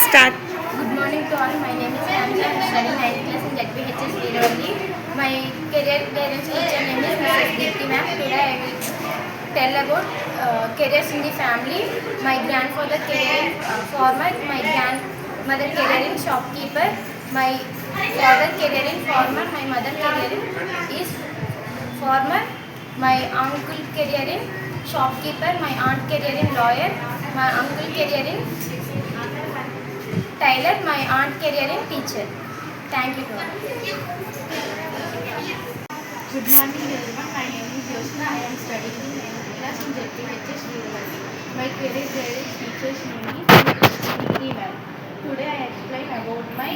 Start. Good morning to all. My name is Kamsa. I am studying 9th class in ZPHS Veeravali. My career guidance teacher name is Mrs. Deepti ma'am. Today I will tell about careers in the family. My grandfather career in farmer. My grandmother career in shopkeeper. My father career in farmer. My mother career is farmer. My uncle career in shopkeeper. My aunt career in lawyer. My uncle career in Tyler, my aunt career in teacher. Thank you to all. Good morning everyone, my name is Yosna. I am studying in 9th class in ZPHS Veeravali. My career guidance teacher's name is Deepti ma'am. Today I explain about my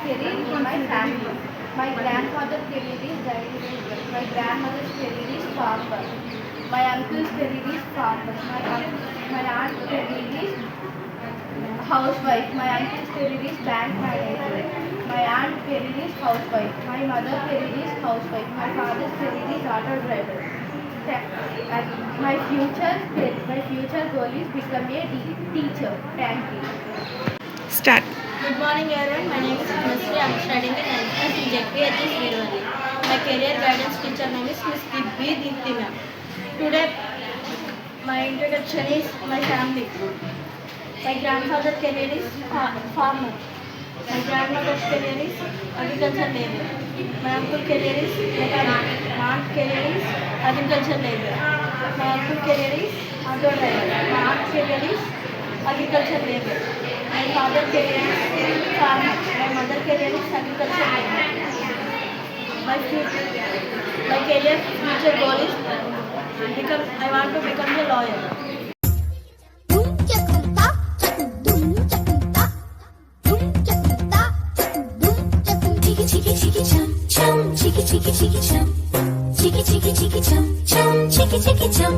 career in my family. My grandfather career is diagram. My grandmother's career is farmer. My uncle's career is farmer. My aunt's career is housewife. My uncle's career is bank manager. My aunt's career is housewife. My mother's career is housewife. My father's career is auto driver. And my future goal is become a teacher. Thank you. Start. Good morning everyone, my name is Nusri. I am studying in 9th class in ZPHS Veeravali. My career guidance teacher name is Ms. Deepti ma'am. Today my introduction is my family. My grandfather career is farmer. My grandmother's career is agriculture labor. My uncle career is mechanic. My aunt career is agriculture labor. My uncle career is auto driver. My aunt career is agriculture labor. My father career is farmer. My mother career is agriculture labor. My career future goal is I want to become a lawyer. Cheeky chum, cheeky chum, cheeky chum, cheeky chum, cheeky chum.